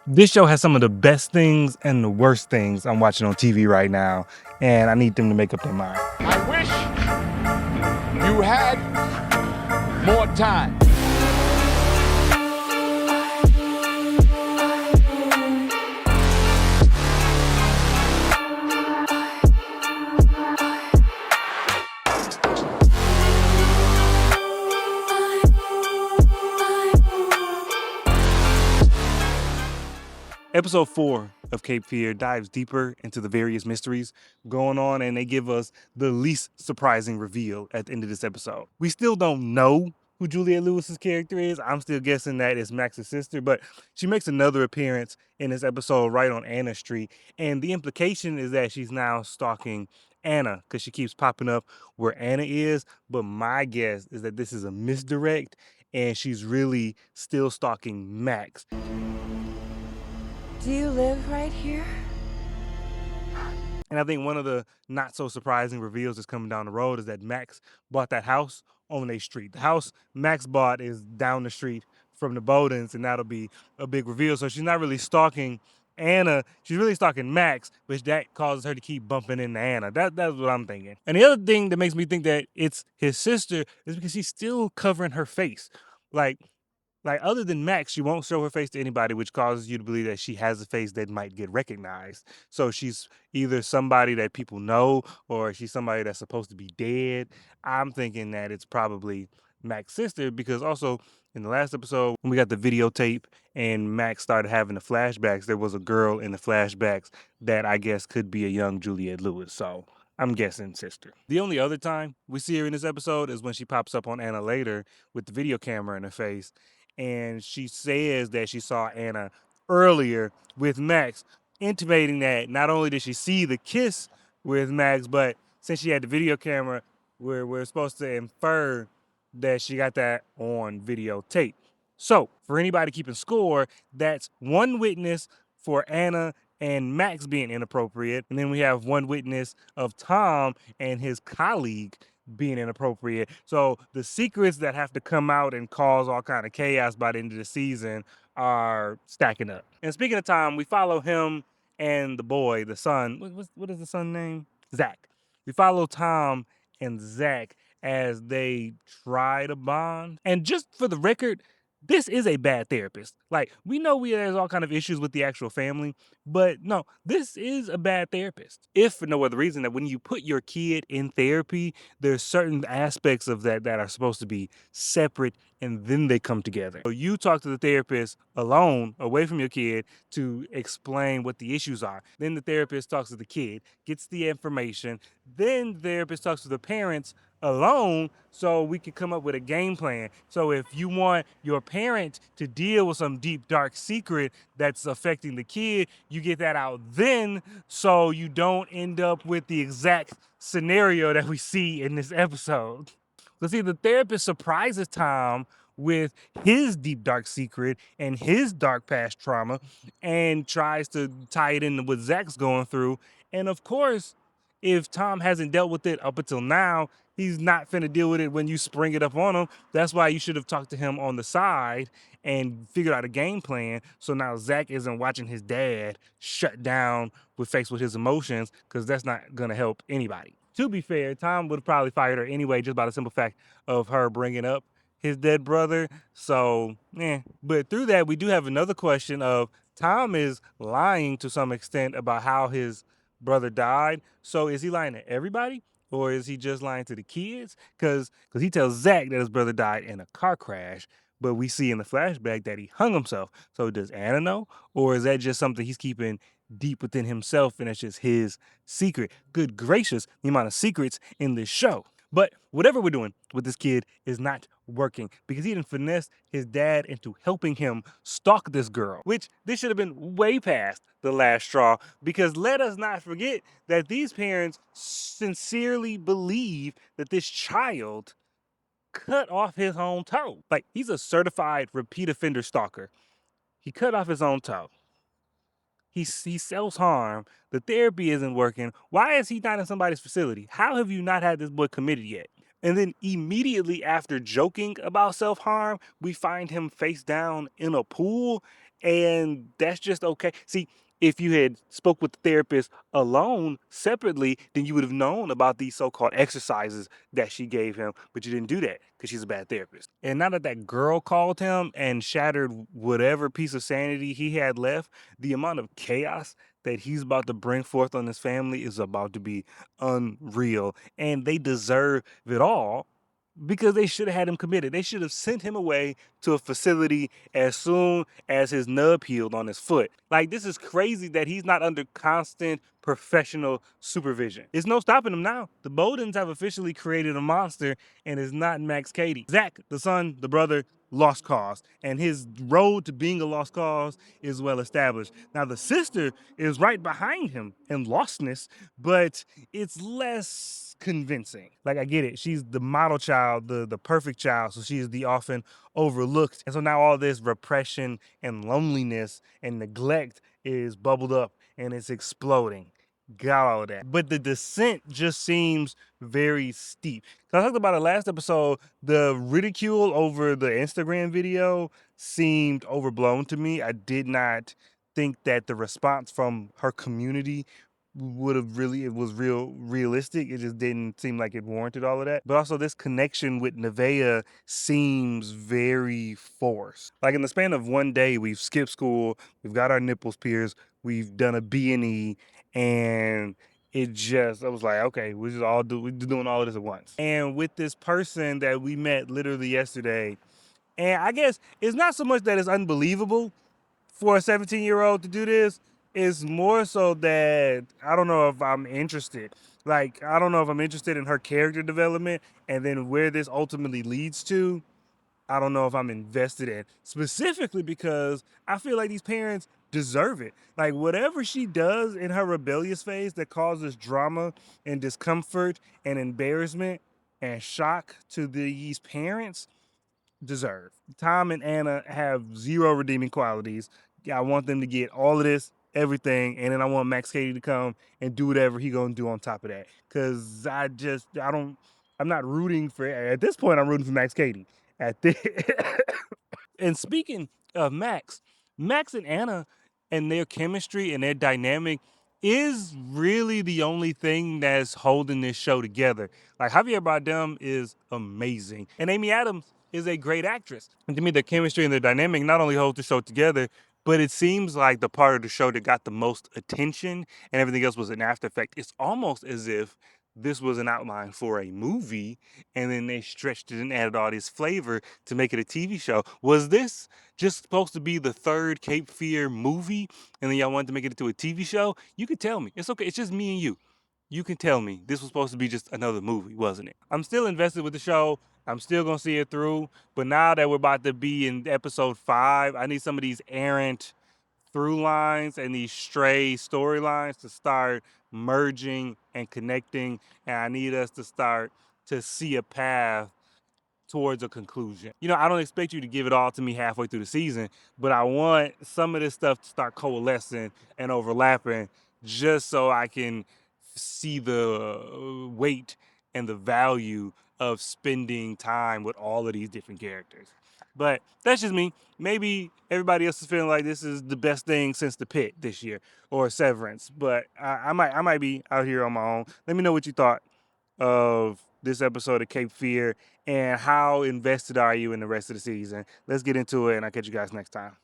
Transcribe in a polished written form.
This show has some of the best things and the worst things I'm watching on TV right now, and I need them to make up their mind. I wish you had more time. Episode 4 of Cape Fear dives deeper into the various mysteries going on, and they give us the least surprising reveal at the end of this episode. We still don't know who Juliette Lewis's character is. I'm still guessing that it's Max's sister, but she makes another appearance in this episode right on Anna Street, and the implication is that she's now stalking Anna because she keeps popping up where Anna is, but my guess is that this is a misdirect and she's really still stalking Max. Do you live right here? And I think one of the not so surprising reveals that's coming down the road is that Max bought that house on a street. The house Max bought is down the street from the Bowdens, and that'll be a big reveal. So she's not really stalking Anna, she's really stalking Max, which that causes her to keep bumping into Anna. That's what I'm thinking. And the other thing that makes me think that it's his sister is because she's still covering her face. Like, other than Max, she won't show her face to anybody, which causes you to believe that she has a face that might get recognized. So she's either somebody that people know or she's somebody that's supposed to be dead. I'm thinking that it's probably Max's sister because also in the last episode, when we got the videotape and Max started having the flashbacks, there was a girl in the flashbacks that I guess could be a young Juliette Lewis. So I'm guessing sister. The only other time we see her in this episode is when she pops up on Anna later with the video camera in her face. And she says that she saw Anna earlier with Max, intimating that not only did she see the kiss with Max, but since she had the video camera, we're supposed to infer that she got that on videotape. So, for anybody keeping score, that's one witness for Anna and Max being inappropriate. And then we have one witness of Tom and his colleague being inappropriate. So the secrets that have to come out and cause all kind of chaos by the end of the season are stacking up. And speaking of Tom, we follow him and the boy, the son. What is the son's name? Zach. We follow Tom and Zach as they try to bond. And just for the record, this is a bad therapist. Like, we know there's all kind of issues with the actual family, but no, this is a bad therapist. If for no other reason that when you put your kid in therapy, there's certain aspects of that that are supposed to be separate and then they come together. So you talk to the therapist alone, away from your kid, to explain what the issues are. Then the therapist talks to the kid, gets the information. Then the therapist talks to the parents alone so we can come up with a game plan. So if you want your parent to deal with some deep dark secret that's affecting the kid, you get that out then so you don't end up with the exact scenario that we see in this episode. Let's see, the therapist surprises Tom with his deep dark secret and his dark past trauma and tries to tie it into what Zach's going through. And of course, if Tom hasn't dealt with it up until now, he's not finna deal with it when you spring it up on him. That's why you should have talked to him on the side and figured out a game plan. So now Zach isn't watching his dad shut down faced with his emotions, because that's not gonna help anybody. To be fair, Tom would have probably fired her anyway, just by the simple fact of her bringing up his dead brother. So, But through that, we do have another question of Tom is lying to some extent about how his brother died. So is he lying to everybody? Or is he just lying to the kids? Because he tells Zach that his brother died in a car crash, but we see in the flashback that he hung himself. So does Anna know? Or is that just something he's keeping deep within himself and it's just his secret? Good gracious, the amount of secrets in this show. But whatever we're doing with this kid is not working because he didn't finesse his dad into helping him stalk this girl, which this should have been way past the last straw, because let us not forget that these parents sincerely believe that this child cut off his own toe. Like, he's a certified repeat offender stalker. He cut off his own toe. He self-harm. The therapy isn't working. Why is he not in somebody's facility? How have you not had this boy committed yet? And then immediately after joking about self-harm, we find him face down in a pool, and that's just okay. See, if you had spoke with the therapist alone separately, then you would have known about these so-called exercises that she gave him, but you didn't do that because she's a bad therapist. And now that that girl called him and shattered whatever piece of sanity he had left, the amount of chaos that he's about to bring forth on his family is about to be unreal, and they deserve it all because they should have had him committed. They should have sent him away to a facility as soon as his nub healed on his foot. Like, this is crazy that he's not under constant professional supervision. There's no stopping him now. The Bowdens have officially created a monster, and it's not Max Cady. Zach, the son, the brother, lost cause, and his road to being a lost cause is well established. Now, the sister is right behind him in lostness, but it's less convincing. Like, I get it. She's the model child, the perfect child, so she is the often overlooked. And so now all this repression and loneliness and neglect is bubbled up and it's exploding. Got all of that. But the descent just seems very steep. I talked about it last episode. The ridicule over the Instagram video seemed overblown to me. I did not think that the response from her community would have really, it was realistic. It just didn't seem like it warranted all of that. But also this connection with Nevaeh seems very forced. Like, in the span of one day, we've skipped school, we've got our nipples pierced, we've done a B&E, and it just, I was like, okay, we're doing all of this at once. And with this person that we met literally yesterday, and I guess it's not so much that it's unbelievable for a 17-year-old to do this, is more so that I don't know if I'm interested. Like, I don't know if I'm interested in her character development and then where this ultimately leads to. I don't know if I'm invested in, specifically because I feel like these parents deserve it. Like, whatever she does in her rebellious phase that causes drama and discomfort and embarrassment and shock to these parents, deserve. Tom and Anna have zero redeeming qualities. I want them to get all of this, everything, and then I want Max Cady to come and do whatever he gonna do on top of that. Cause I'm not rooting for, at this point I'm rooting for Max Cady. At this And speaking of Max and Anna and their chemistry and their dynamic is really the only thing that's holding this show together. Like, Javier Bardem is amazing, and Amy Adams is a great actress. And to me, their chemistry and their dynamic not only hold the show together, but it seems like the part of the show that got the most attention and everything else was an after effect. It's almost as if this was an outline for a movie, and then they stretched it and added all this flavor to make it a TV show. Was this just supposed to be the third Cape Fear movie, and then y'all wanted to make it into a TV show? You could tell me. It's okay. It's just me and you. You can tell me this was supposed to be just another movie, wasn't it? I'm still invested with the show. I'm still gonna see it through. But now that we're about to be in episode 5, I need some of these errant through lines and these stray storylines to start merging and connecting. And I need us to start to see a path towards a conclusion. You know, I don't expect you to give it all to me halfway through the season, but I want some of this stuff to start coalescing and overlapping just so I can see the weight and the value of spending time with all of these different characters. But that's just me. Maybe everybody else is feeling like this is the best thing since The Pit this year or Severance. But I might be out here on my own. Let me know what you thought of this episode of Cape Fear and how invested are you in the rest of the season. Let's get into it, and I'll catch you guys next time.